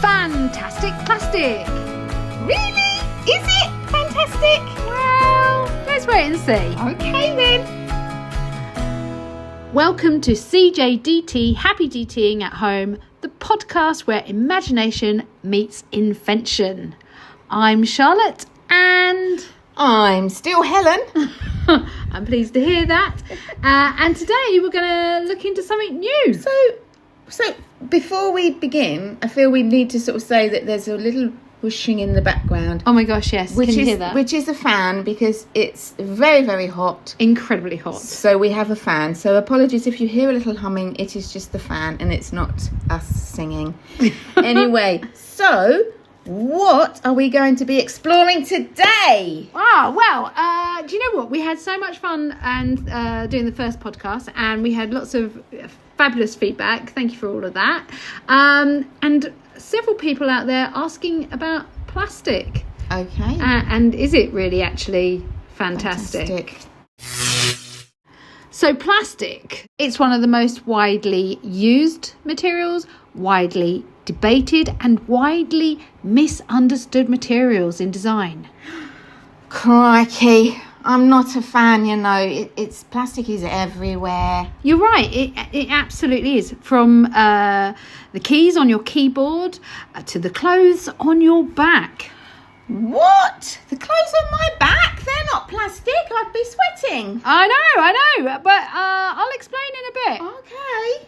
fantastic plastic. Really? Is it fantastic? Well, let's wait and see. Okay then. Welcome to CJDT, Happy DTing at Home, the podcast where imagination meets invention. I'm Charlotte and... I'm still Helen. I'm pleased to hear that. And today we're going to look into something new. So before we begin, I feel we need to sort of say that there's a little whooshing in the background. Oh my gosh, yes. Can you hear that? Which is a fan because it's very, very hot. Incredibly hot. So we have a fan. So apologies if you hear a little humming. It is just the fan and it's not us singing. Anyway, so... what are we going to be exploring today? Wow, well, do you know what? We had so much fun and doing the first podcast, and we had lots of fabulous feedback. Thank you for all of that. And several people out there asking about plastic. Okay. And is it really actually fantastic? So plastic, it's one of the most widely used materials, widely debated and widely misunderstood materials in design. Crikey, I'm not a fan, you know. It's plastic is everywhere. You're right, it absolutely is. From the keys on your keyboard to the clothes on your back. What? The clothes on my back? They're not plastic. I'd be sweating. I know, but I'll explain in a bit. Okay.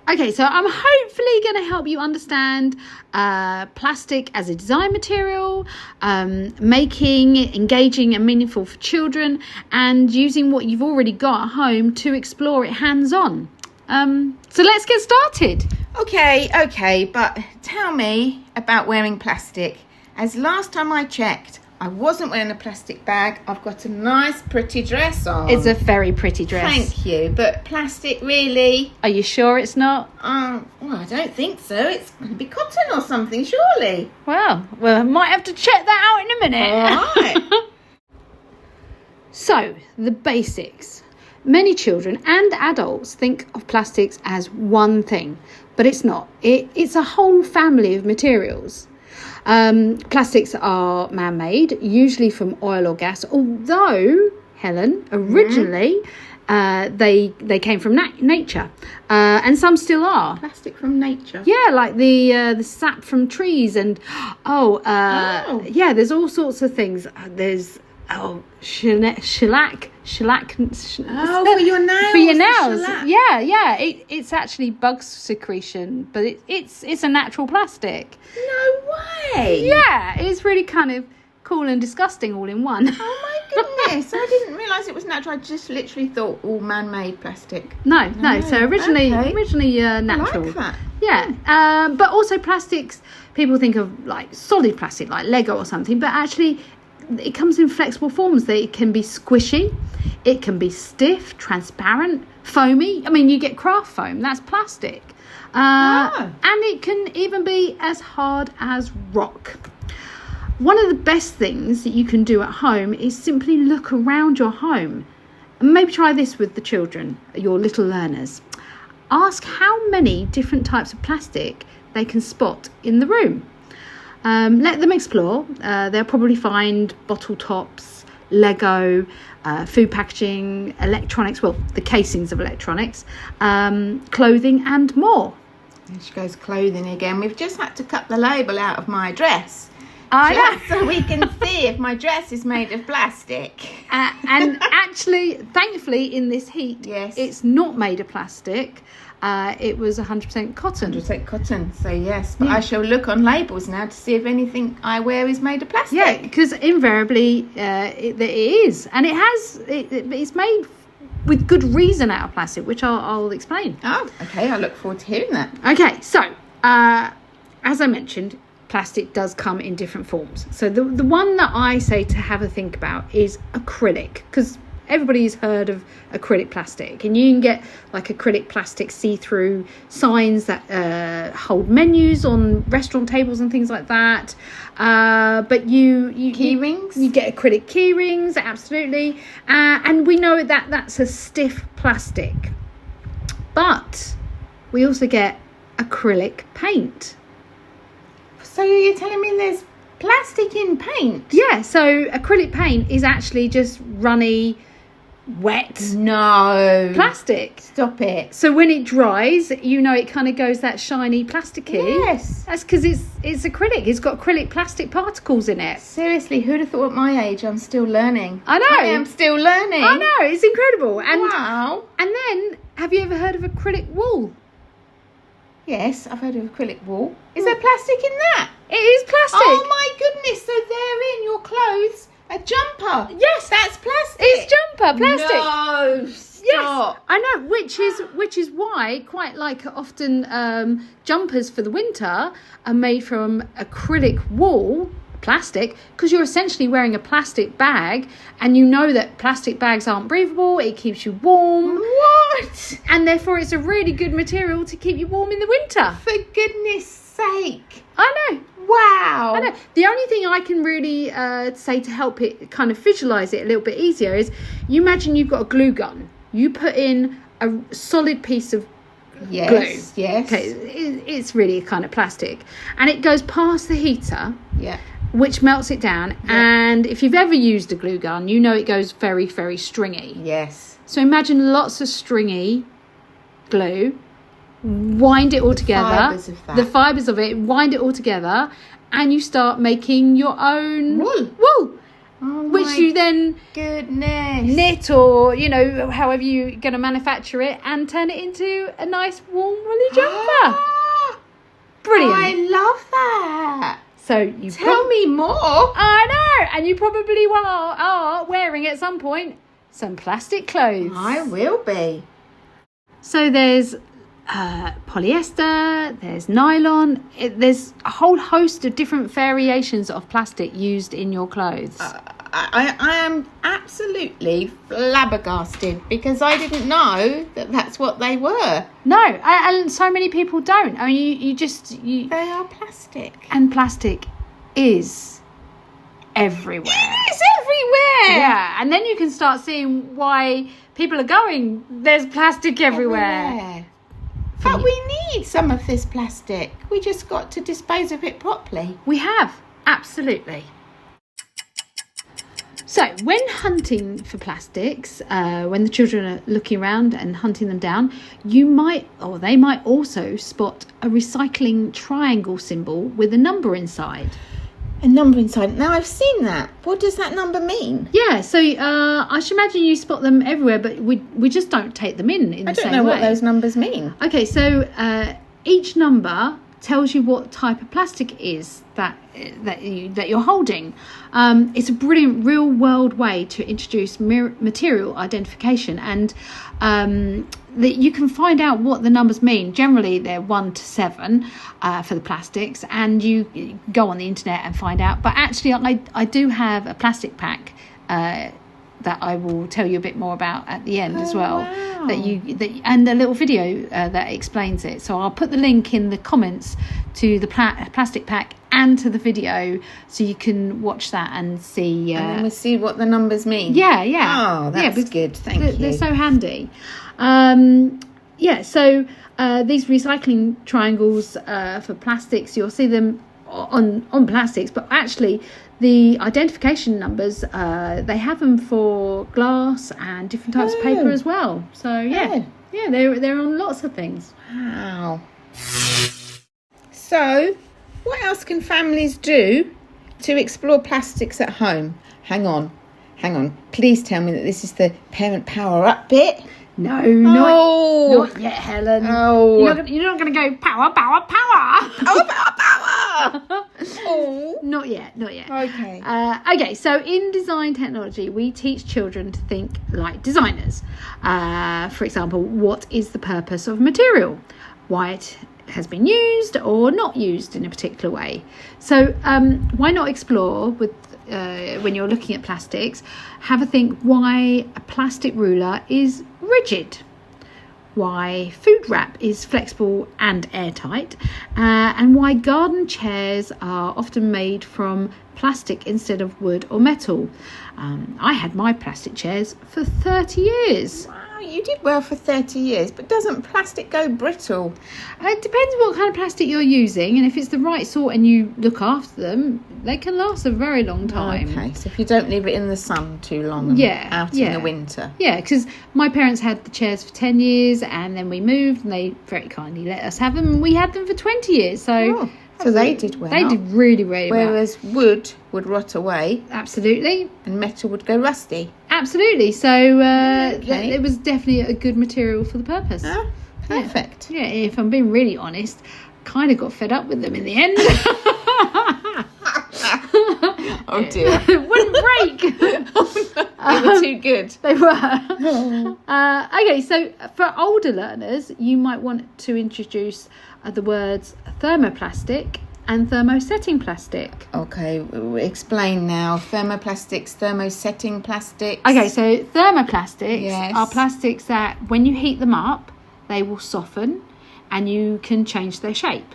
Okay, so I'm hopefully going to help you understand plastic as a design material, making it engaging and meaningful for children, and using what you've already got at home to explore it hands-on. So let's get started. Okay, but tell me about wearing plastic. As last time I checked, I wasn't wearing a plastic bag. I've got a nice, pretty dress on. It's a very pretty dress. Thank you, but plastic, really? Are you sure it's not? Well, I don't think so. It's going to be cotton or something, surely. Well, I might have to check that out in a minute. All right. So, the basics. Many children and adults think of plastics as one thing, but it's not. It's a whole family of materials. Plastics are man-made, usually from oil or gas, although, Helen, originally they came from nature, and some still are. Plastic from nature? Yeah, like the sap from trees and, yeah, there's all sorts of things. There's... shellac. Oh, for your nails. For your nails. Yeah. It's actually bug secretion, but it's a natural plastic. No way. Yeah, it's really kind of cool and disgusting all in one. Oh my goodness! I didn't realise it was natural. I just literally thought all man-made plastic. No. So originally natural. I like that. Yeah, but also plastics. People think of like solid plastic, like Lego or something, but actually. It comes in flexible forms. It can be squishy, it can be stiff, transparent, foamy. I mean, you get craft foam, that's plastic. And it can even be as hard as rock. One of the best things that you can do at home is simply look around your home. And maybe try this with the children, your little learners. Ask how many different types of plastic they can spot in the room. Let them explore. They'll probably find bottle tops, Lego, food packaging, electronics, well, the casings of electronics, clothing and more. There she goes, clothing again. We've just had to cut the label out of my dress. Just so we can see if my dress is made of plastic. And actually, thankfully, in this heat, yes, it's not made of plastic. It was 100% cotton. 100% cotton, so yes. But I shall look on labels now to see if anything I wear is made of plastic. Yeah, because invariably it is. And it's made with good reason out of plastic, which I'll explain. Oh, okay. I look forward to hearing that. Okay, so as I mentioned, plastic does come in different forms. So the one that I say to have a think about is acrylic, because everybody's heard of acrylic plastic, and you can get like acrylic plastic see-through signs that hold menus on restaurant tables and things like that. But you key rings, you get acrylic key rings, absolutely, and we know that that's a stiff plastic. But we also get acrylic paint. So you're telling me there's plastic in paint? Yeah, so acrylic paint is actually just runny, wet No. plastic. Stop it. So when it dries, it kind of goes that shiny plasticky. Yes. That's because it's acrylic. It's got acrylic plastic particles in it. Seriously, who'd have thought at my age I'm still learning? I know. I am still learning. I know, it's incredible. And Wow. And then, have you ever heard of acrylic wool? Yes, I've heard of acrylic wool. Is there plastic in that? It is plastic. Oh my goodness, so they're in your clothes. A jumper. Yes, That's plastic. it's jumper plastic. No, stop. Yes, I know, which is why quite like often jumpers for the winter are made from acrylic wool, plastic, because you're essentially wearing a plastic bag, and you know that plastic bags aren't breathable. It keeps you warm, What? and therefore it's a really good material to keep you warm in the winter. For goodness sake. I know. Wow. I know. The only thing I can really say to help it kind of visualise it a little bit easier is, you imagine you've got a glue gun. You put in a solid piece of Yes, glue. yes. Okay, it's really kind of plastic. And it goes past the heater, Yeah. which melts it down. Yeah. And if you've ever used a glue gun, you know it goes very, very stringy. Yes. So imagine lots of stringy glue, wind it all together, Fibres of that. the fibres of it, wind it all together, and you start making your own Wool. Oh which my you then goodness. knit, or however you're going to manufacture it, and turn it into a nice warm woolly jumper. Ah, Brilliant. I love that. So you Tell me more. I know, and you probably are wearing at some point some plastic clothes. I will be. So there's polyester, there's nylon, there's a whole host of different variations of plastic used in your clothes. I am absolutely flabbergasted, because I didn't know that that's what they were. No, and so many people don't. I mean, you They are plastic. and plastic is everywhere. It's everywhere. Yeah, and then you can start seeing why people are going, there's plastic everywhere. But we need some of this plastic. We just got to dispose of it properly. We have, absolutely. So when hunting for plastics, when the children are looking around and hunting them down, they might also spot a recycling triangle symbol with a number inside. A number inside. Now, I've seen that. What does that number mean? Yeah, so I should imagine you spot them everywhere, but we just don't take them in the same way. I don't know what those numbers mean. Okay, so each number tells you what type of plastic it is that you're holding. It's a brilliant real world way to introduce material identification, and that you can find out what the numbers mean. Generally they're 1 to 7 for the plastics, and you go on the internet and find out. But actually I do have a plastic pack that I will tell you a bit more about at the end as well. Wow. And a little video that explains it. So I'll put the link in the comments to the plastic pack and to the video, so you can watch that and see. And then we'll see what the numbers mean. Yeah. Oh, that's good. Thank you. They're so handy. So these recycling triangles for plastics, you'll see them on plastics, but actually the identification numbers, they have them for glass and different types of paper as well. So they're on lots of things. Wow. So, what else can families do to explore plastics at home? Hang on. Please tell me that this is the parent power up bit. No, Oh. not yet, Helen. Oh. You're not going to go power. Power. Oh. Not yet. Okay. Okay, so in design technology, we teach children to think like designers. For example, what is the purpose of material? Why it has been used or not used in a particular way. So why not explore with when you're looking at plastics, have a think why a plastic ruler is rigid, why food wrap is flexible and airtight, and why garden chairs are often made from plastic instead of wood or metal. I had my plastic chairs for 30 years. Oh, you did well for 30 years, but doesn't plastic go brittle? It depends what kind of plastic you're using, and if it's the right sort and you look after them, they can last a very long time. Okay, so if you don't leave it in the sun too long and out in the winter. Yeah, because my parents had the chairs for 10 years and then we moved and they very kindly let us have them, and we had them for 20 years. So they did well. They did really, really well. Whereas wood would rot away. Absolutely. And metal would go rusty. Absolutely. So it was definitely a good material for the purpose. Ah, perfect. Yeah, if I'm being really honest, kind of got fed up with them in the end. Oh dear. It wouldn't break. They were too good. They were. Okay, so for older learners, you might want to introduce the words thermoplastic and thermosetting plastic. Okay, explain now. Thermoplastics, thermosetting plastics. Okay, so thermoplastics are plastics that when you heat them up, they will soften and you can change their shape.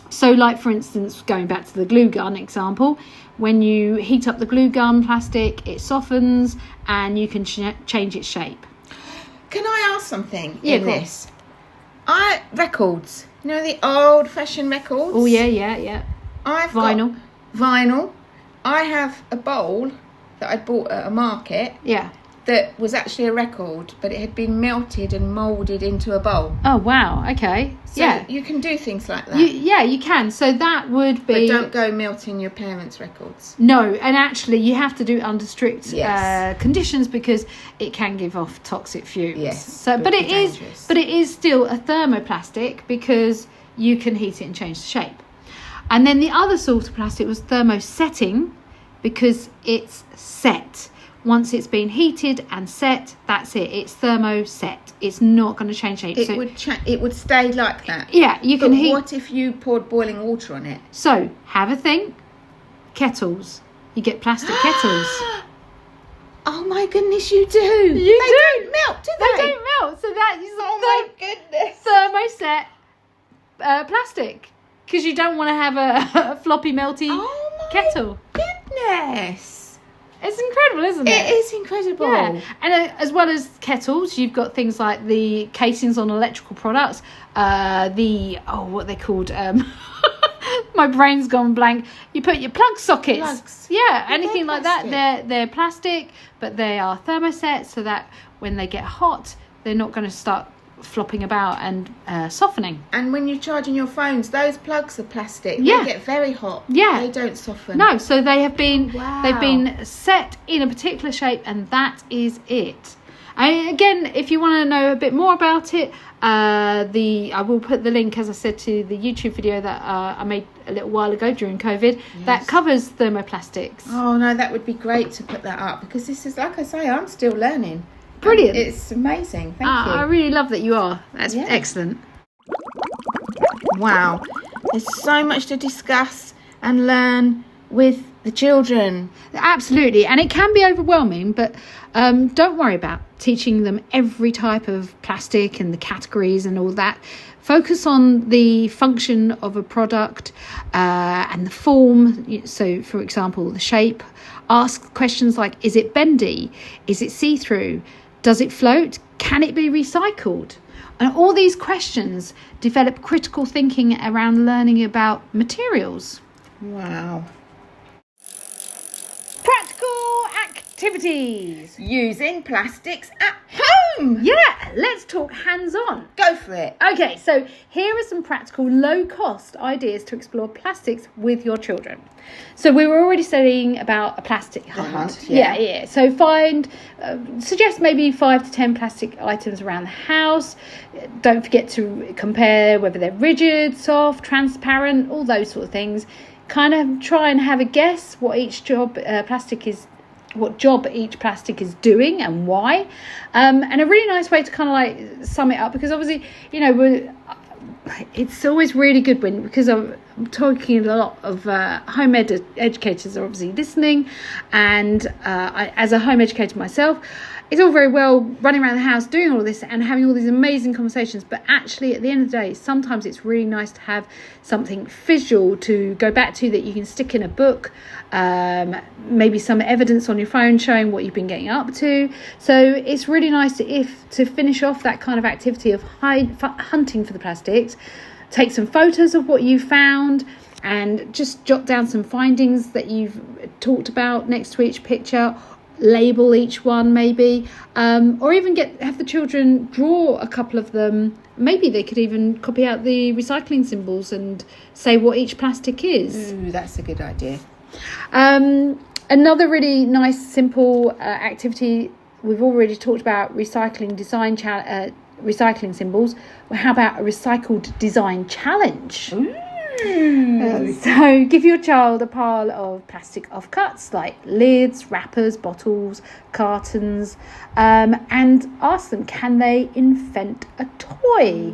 So like, for instance, going back to the glue gun example, when you heat up the glue gun plastic, it softens and you can change its shape. Can I ask something Yeah, in this? Records, you know, the old-fashioned records? Oh, yeah. I've Vinyl. got vinyl. I have a bowl that I bought at a market. Yeah. That was actually a record, but it had been melted and moulded into a bowl. Oh, wow. Okay. So you can do things like that. You can. So that would be... But don't go melting your parents' records. No, and actually you have to do it under strict conditions because it can give off toxic fumes. Yes. So, but it is still a thermoplastic because you can heat it and change the shape. And then the other sort of plastic was thermosetting because it's set. Once it's been heated and set, that's it. It's thermoset. It's not going to change shape. It would stay like that. Yeah, you can heat. What if you poured boiling water on it? So have a think. Kettles. You get plastic kettles. Oh my goodness, you do. They don't melt, do they? They don't melt. So that is my goodness. Thermoset plastic, because you don't want to have a floppy melty kettle. Goodness. It's incredible, isn't it? It is incredible. Yeah. And as well as kettles, you've got things like the casings on electrical products. What are they called? My brain's gone blank. You put your plug sockets. Plugs. Yeah, anything like plastic. that. They're plastic, but they are thermoset, so that when they get hot, they're not going to start flopping about and softening. And when you're charging your phones, those plugs are plastic. Yeah. They get very hot. Yeah. They don't soften. No, so they have been Wow. they've been set in a particular shape, and that is it. And again, if you want to know a bit more about it, I will put the link, as I said, to the YouTube video that I made a little while ago during COVID that covers thermoplastics. Oh no, that would be great to put that up, because this is, like I say, I'm still learning. Brilliant. It's amazing. Thank you. I really love that you are. That's excellent. Wow. There's so much to discuss and learn with the children. Absolutely. And it can be overwhelming, but don't worry about teaching them every type of plastic and the categories and all that. Focus on the function of a product and the form. So, for example, the shape. Ask questions like, is it bendy? Is it see-through? Does it float? Can it be recycled? And all these questions develop critical thinking around learning about materials. Wow. Practical activities. Using plastics at home. Yeah, let's talk hands-on. Go for it. Okay, so here are some practical, low-cost ideas to explore plastics with your children. So we were already studying about a plastic hunt. Yeah. So suggest maybe 5 to 10 plastic items around the house. Don't forget to compare whether they're rigid, soft, transparent, all those sort of things. Kind of try and have a guess what each job each plastic is doing and why. And a really nice way to kind of like sum it up, because obviously, it's always really good because I'm talking a lot of home educators are obviously listening, and as a home educator myself, it's all very well running around the house doing all this and having all these amazing conversations, but actually at the end of the day, sometimes it's really nice to have something visual to go back to that you can stick in a book, maybe some evidence on your phone showing what you've been getting up to. So it's really nice to finish off that kind of activity of hunting for the plastics, take some photos of what you found and just jot down some findings that you've talked about next to each picture. Label each one maybe, or even have the children draw a couple of them. Maybe they could even copy out the recycling symbols and say what each plastic is. Ooh, that's a good idea. Another really nice simple activity, we've already talked about recycling recycling symbols. Well, how about a recycled design challenge? So give your child a pile of plastic offcuts like lids, wrappers, bottles, cartons, and ask them, can they invent a toy?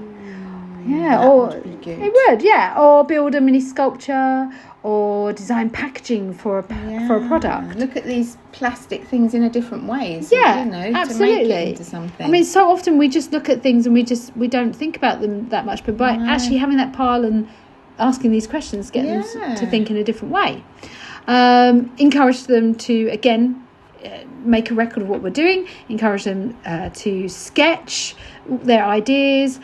Would be good. They would, or build a mini sculpture or design packaging for a product. Look at these plastic things in a different ways. Absolutely. To make it into something. I mean, so often we just look at things and we don't think about them that much, but by actually having that pile and asking these questions get them to think in a different way. Encourage them to, again, make a record of what we're doing. Encourage them to sketch their ideas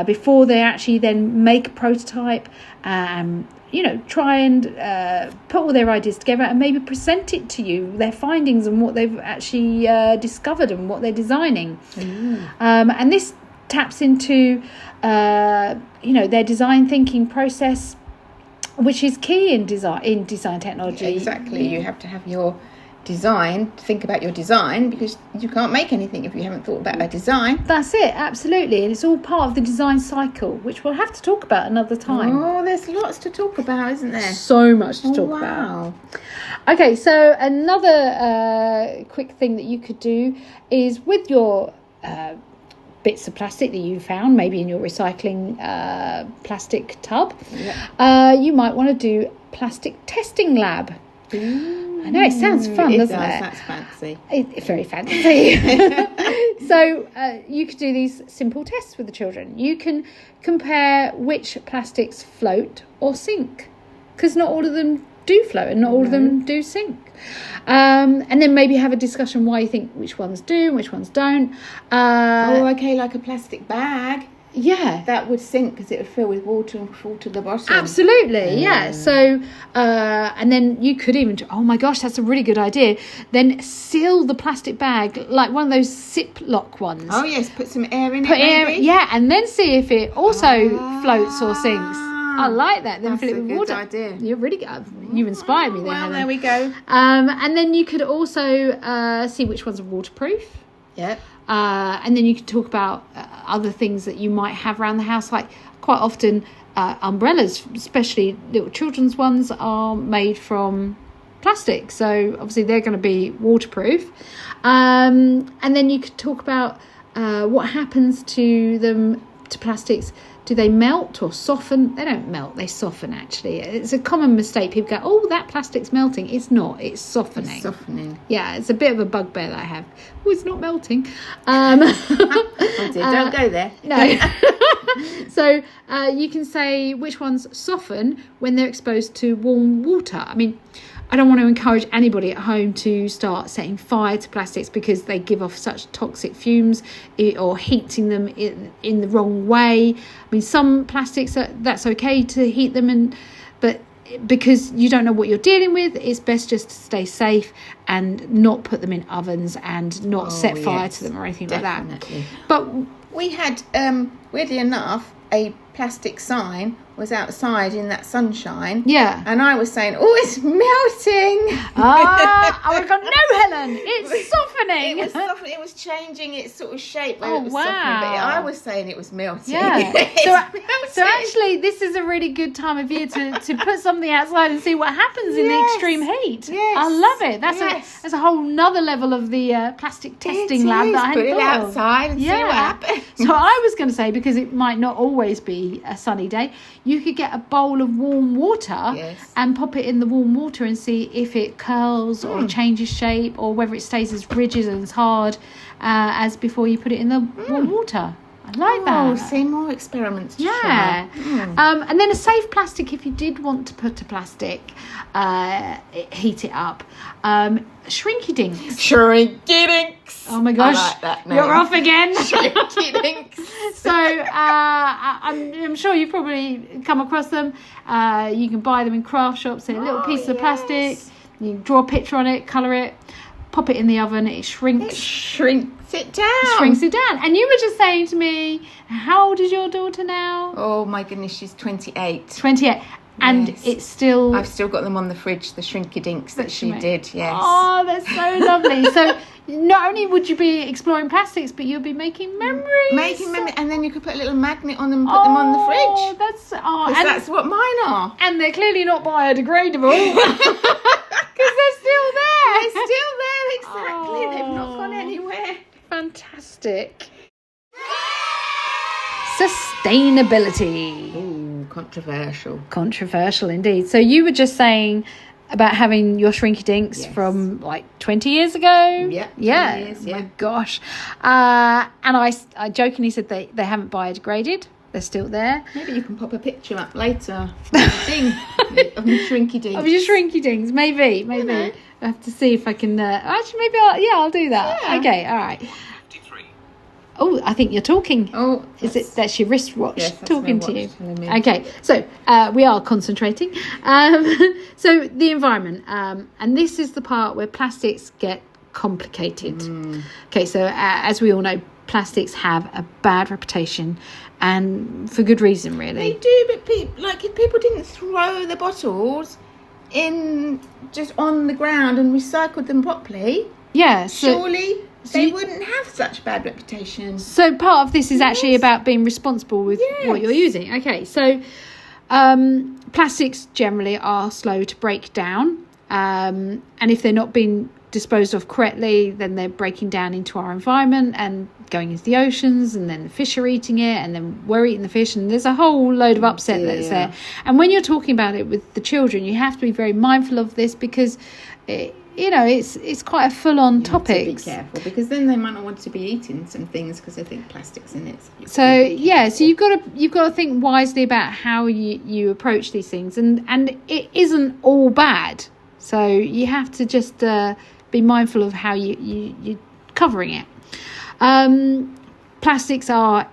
before they actually then make a prototype. Try and put all their ideas together and maybe present it to you, their findings and what they've actually discovered and what they're designing. And this taps into their design thinking process, which is key in design technology. Exactly. You have to have your design, think about your design, because you can't make anything if you haven't thought about a design. That's it, absolutely. And it's all part of the design cycle, which we'll have to talk about another time. Oh, there's lots to talk about, isn't there? So much to talk about. Okay, so another quick thing that you could do is with your bits of plastic that you found, maybe in your recycling plastic tub, you might want to do plastic testing lab. I know, it sounds fun, doesn't it? That's fancy. It's very fancy. So you could do these simple tests with the children. You can compare which plastics float or sink, because not all of them do float and not all of them do sink. And then maybe have a discussion why you think which ones do and which ones don't. Like a plastic bag. Yeah. That would sink because it would fill with water and fall to the bottom. Absolutely, yeah. So, and then you could even, oh my gosh, that's a really good idea. Then seal the plastic bag like one of those Ziploc ones. Oh yes, put some air in it. Yeah, and then see if it also floats or sinks. I like that. Then fill it with water. That's a good idea. You're really good. You inspired me there. Well, Helen. there we go. And then you could also see which ones are waterproof. Yep. And then you can talk about other things that you might have around the house, like quite often umbrellas, especially little children's ones, are made from plastic, so obviously they're going to be waterproof. And then you could talk about what happens to plastics. Do they melt or soften? They don't melt, they soften actually. It's a common mistake. People go, oh, that plastic's melting. It's not, it's softening. It's softening. Yeah, it's a bit of a bugbear that I have. Oh, it's not melting. Oh dear, don't go there. No. So you can say which ones soften when they're exposed to warm water. I mean, I don't want to encourage anybody at home to start setting fire to plastics because they give off such toxic fumes or heating them in the wrong way. I mean, some plastics, that's okay to heat them, but because you don't know what you're dealing with, it's best just to stay safe and not put them in ovens and not set fire to them or anything definitely. like that. But we had, weirdly enough, a plastic sign was outside in that sunshine. Yeah. And I was saying, oh, it's melting. I would have gone, no, Helen, it's softening. It was softening. It was changing its sort of shape. Where Oh, it was wow. softening, but I was saying it was melting. Yeah. It's melting. So actually, this is a really good time of year to put something outside and see what happens in the extreme heat. Yes. I love it. That's a whole nother level of the plastic testing lab that I hadn't put it thought of. outside and see what happens. So I was going to say, because it might not always be a sunny day, you could get a bowl of warm water and pop it in the warm water and see if it curls or changes shape, or whether it stays as rigid and as hard as before you put it in the warm water. I like that. Oh, see, more experiments to try. And then a safe plastic, if you did want to put a plastic, heat it up. Shrinky dinks. Shrinky dinks. Oh my gosh. I like that name. You're off again. Shrinky dinks. So I'm sure you've probably come across them. You can buy them in craft shops. They're little pieces of plastic. You can draw a picture on it, colour it, pop it in the oven. It shrinks. It shrinks it down. It shrinks it down. And you were just saying to me, how old is your daughter now? Oh my goodness, she's 28. 28. And it's still... I've still got them on the fridge, the shrinky dinks that she did, yes. Oh, that's so lovely. So not only would you be exploring plastics, but you'll be making memories. And then you could put a little magnet on them and put them on the fridge. That's what mine are. And they're clearly not biodegradable. Because they're still there. They're still there, exactly. They've not gone anywhere. Fantastic. Sustainability. Ooh, controversial. Controversial indeed. So you were just saying about having your shrinky dinks from like 20 years ago? Yeah. Oh my gosh. And I jokingly said they haven't biodegraded. They're still there. Maybe you can pop a picture up later of the shrinky dinks. Of your shrinky dinks, maybe. You know. I have to see if I can. Actually, maybe I'll do that. Yeah. Okay, all right. 53. Oh, I think you're talking. Oh, is it that's your wristwatch talking to you? Okay, so we are concentrating. So the environment, and this is the part where plastics get complicated. Okay, so as we all know, plastics have a bad reputation, and for good reason, really. They do, but if people didn't throw the bottles in just on the ground and recycled them properly, surely they wouldn't have such bad reputation. So part of this is actually about being responsible with what you're using. Okay, so plastics generally are slow to break down, and if they're not being disposed of correctly, then they're breaking down into our environment and going into the oceans, and then the fish are eating it, and then we're eating the fish, and there's a whole load of upset that's there. And when you're talking about it with the children, you have to be very mindful of this, because it's quite a full-on topic. Be careful, because then they might not want to be eating some things because they think plastic's in it. So you've got to think wisely about how you approach these things, and it isn't all bad. So you have to just be mindful of how you're covering it. Plastics are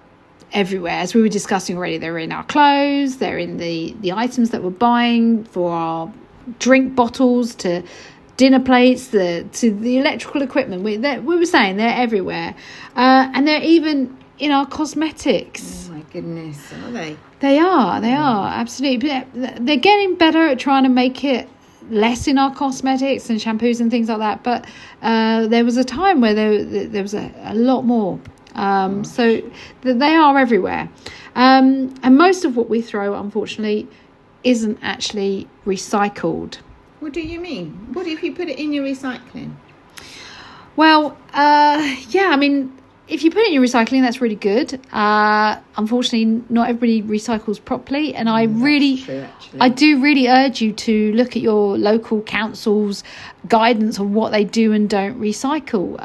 everywhere, as we were discussing already. They're in our clothes, they're in the items that we're buying, for our drink bottles, to dinner plates, to the electrical equipment. We were saying they're everywhere, and they're even in our cosmetics. Oh my goodness, are they? They are absolutely. They're getting better at trying to make it less in our cosmetics and shampoos and things like that, but there was a time where there was a lot more, so they are everywhere, and most of what we throw, unfortunately, isn't actually recycled. What do you mean? What if you put it in your recycling? Well, I mean, if you put it in your recycling, that's really good. Unfortunately, not everybody recycles properly, and I do really urge you to look at your local council's guidance on what they do and don't recycle,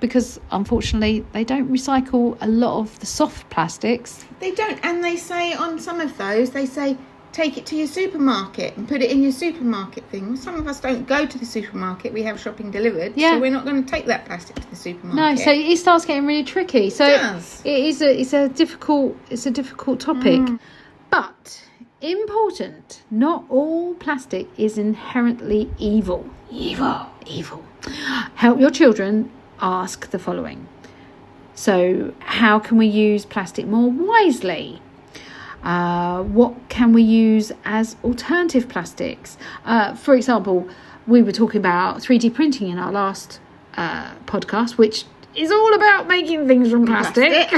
because unfortunately they don't recycle a lot of the soft plastics. They don't, and they say on some of those, they say take it to your supermarket and put it in your supermarket thing. Well, some of us don't go to the supermarket. We have shopping delivered, so we're not going to take that plastic to the supermarket. No, so it starts getting really tricky. So it does. It's a difficult topic. But important, not all plastic is inherently evil. Evil. Help your children ask the following. So how can we use plastic more wisely? What can we use as alternative plastics? For example, we were talking about 3D printing in our last podcast, which is all about making things from plastic.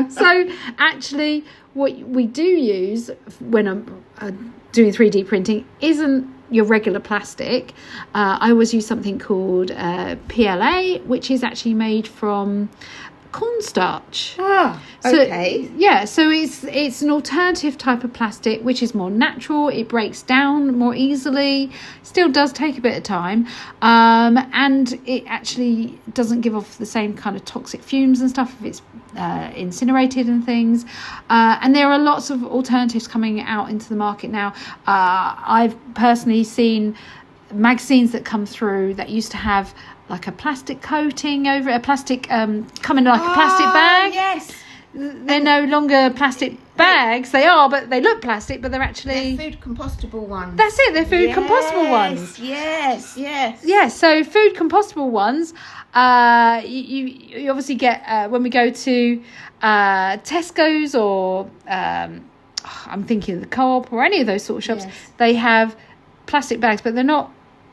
So actually, what we do use when I'm doing 3D printing isn't your regular plastic. I always use something called PLA, which is actually made from cornstarch. Okay. So it's an alternative type of plastic which is more natural. It breaks down more easily. Still does take a bit of time, and it actually doesn't give off the same kind of toxic fumes and stuff if it's incinerated and things. And there are lots of alternatives coming out into the market now. I've personally seen magazines that come through that used to have like a plastic coating over a plastic coming like a plastic bag. Yes. They're no longer plastic bags. They are, but they look plastic, but they're actually food compostable ones. That's it. They're food compostable ones. Yes. Yeah, so food compostable ones, you obviously get when we go to Tesco's or I'm thinking of the Co-op or any of those sort of shops. Yes. They have plastic bags, but they're not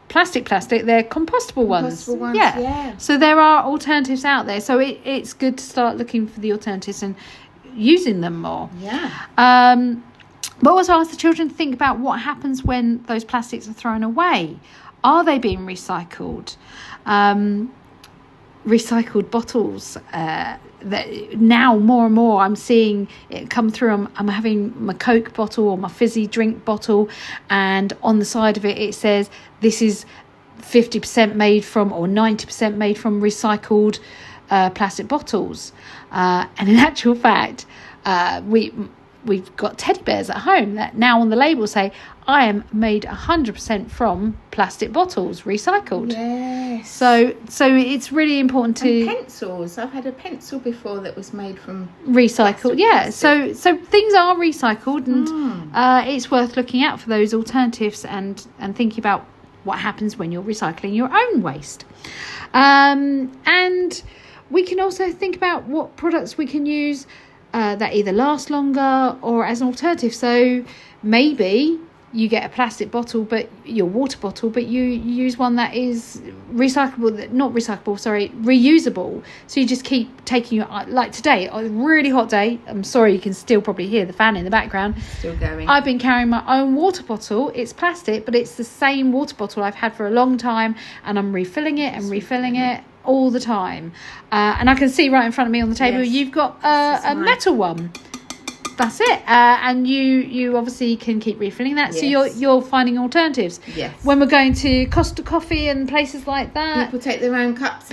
plastic, they're compostable ones. Yeah. So there are alternatives out there. So it's good to start looking for the alternatives and using them more. Yeah. But also ask the children to think about what happens when those plastics are thrown away. Are they being recycled? Recycled bottles that now more and more I'm seeing it come through. I'm having my Coke bottle or my fizzy drink bottle, and on the side of it it says this is 50% made from or 90% made from recycled plastic bottles, and in actual fact we've got teddy bears at home that now on the label say I am made 100% from plastic bottles, recycled. Yes. So it's really important to... And pencils. I've had a pencil before that was made from... Recycled, yeah. So things are recycled, and it's worth looking out for those alternatives and thinking about what happens when you're recycling your own waste. And we can also think about what products we can use that either last longer or as an alternative. So maybe you get a plastic bottle, but your water bottle, but you use one that is reusable. So you just keep taking your, like today, a really hot day. I'm sorry, you can still probably hear the fan in the background. Still going. I've been carrying my own water bottle. It's plastic, but it's the same water bottle I've had for a long time, and I'm refilling it all the time. And I can see right in front of me on the table, you've got a metal one. That's it. And you obviously can keep refilling that. So you're finding alternatives. Yes. When we're going to Costa Coffee and places like that, people take their own cups.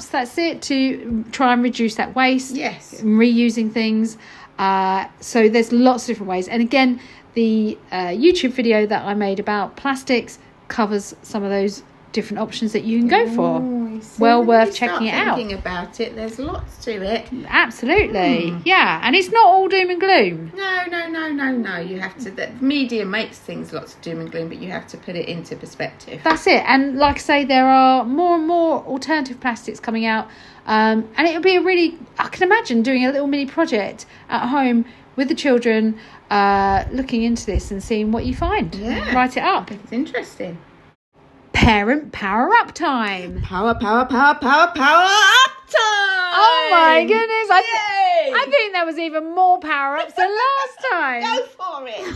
That's it, to try and reduce that waste. Yes. And reusing things. So there's lots of different ways. And again, the YouTube video that I made about plastics covers some of those different options that you can go for. Well worth checking it out. Thinking about it, there's lots to it. Absolutely. Yeah, and it's not all doom and gloom. No. You have to. The media makes things lots of doom and gloom, but you have to put it into perspective. That's it. And like I say, there are more and more alternative plastics coming out, and it would be I can imagine doing a little mini project at home with the children, looking into this and seeing what you find. Yeah, write it up. It's interesting. Parent power up time. Power up time. Oh my goodness. I think there was even more power ups than last time. Go for it.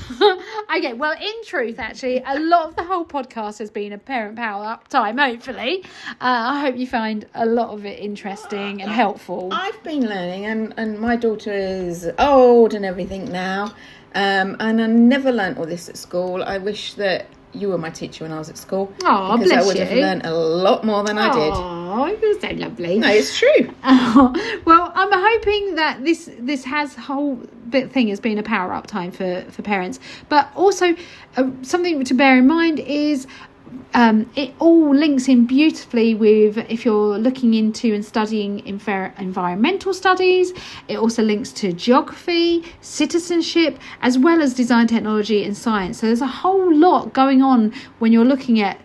Okay, well, in truth, actually, a lot of the whole podcast has been a parent power up time, hopefully. I hope you find a lot of it interesting and helpful. I've been learning, and my daughter is old and everything now, and I never learnt all this at school. I wish that you were my teacher when I was at school. Oh, because bless I would have learned a lot more than I did. Oh, you're so lovely. No, it's true. Well, I'm hoping that this has whole bit thing has been a power up time for parents, but also something to bear in mind is it all links in beautifully with if you're looking into and studying environmental studies. It also links to geography, citizenship, as well as design, technology and science. So there's a whole lot going on when you're looking at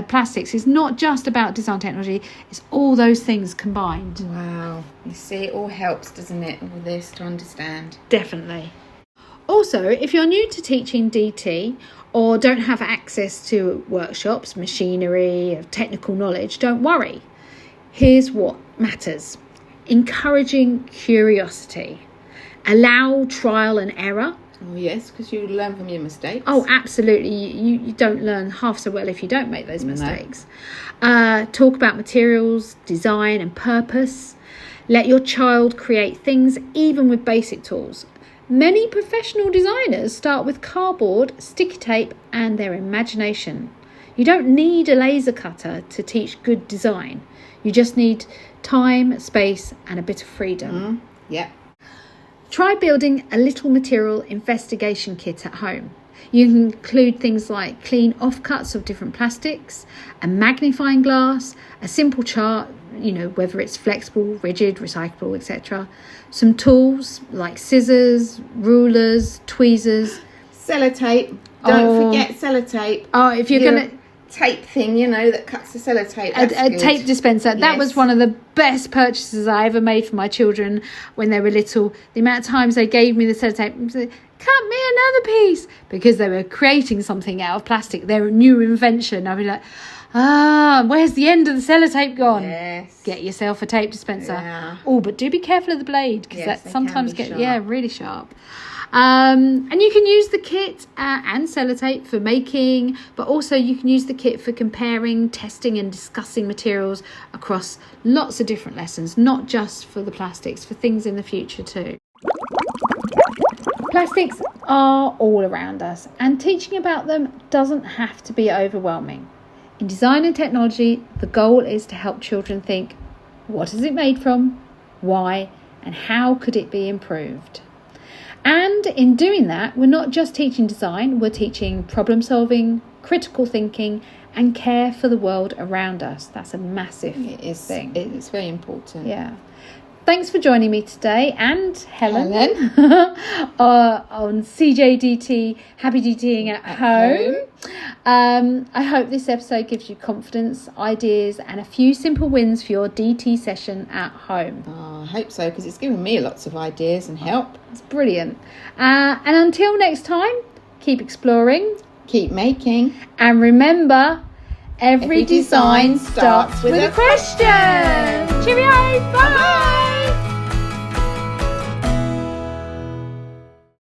plastics. It's not just about design, technology, it's all those things combined. Wow, you see, it all helps, doesn't it, all this to understand. Definitely. Also, if you're new to teaching DT or don't have access to workshops, machinery, technical knowledge, don't worry. Here's what matters. Encouraging curiosity. Allow trial and error. Oh, yes, because you learn from your mistakes. Oh, absolutely. You don't learn half so well if you don't make those mistakes. Talk about materials, design and purpose. Let your child create things even with basic tools. Many professional designers start with cardboard, sticky tape and their imagination. You don't need a laser cutter to teach good design. You just need time, space and a bit of freedom. Yeah. Try building a little material investigation kit at home. You can include things like clean offcuts of different plastics, a magnifying glass, a simple chart, whether it's flexible, rigid, recyclable, etc. Some tools like scissors, rulers, tweezers. Sellotape. Don't forget sellotape. Oh, if you're going to... tape thing, that cuts the sellotape. A tape dispenser. Yes. That was one of the best purchases I ever made for my children when they were little. The amount of times they gave me the sellotape and said, cut me another piece, because they were creating something out of plastic, their new invention. I'd be like, where's the end of the sellotape gone? Yes. Get yourself a tape dispenser. Yeah. Oh, but do be careful of the blade, because that sometimes gets really sharp. And you can use the kit and sellotape for making, but also you can use the kit for comparing, testing and discussing materials across lots of different lessons, not just for the plastics, for things in the future too. Plastics are all around us, and teaching about them doesn't have to be overwhelming. In design and technology, the goal is to help children think, what is it made from, why, and how could it be improved? And in doing that, we're not just teaching design, we're teaching problem solving, critical thinking, and care for the world around us. That's a massive thing. It's very important. Yeah. Thanks for joining me today, and Helen. On CJDT, Happy DTing at home. I hope this episode gives you confidence, ideas, and a few simple wins for your DT session at home. I hope so, because it's given me lots of ideas and help. It's brilliant. And until next time, keep exploring, keep making, and remember, every design starts with a question. Cheerio! Bye!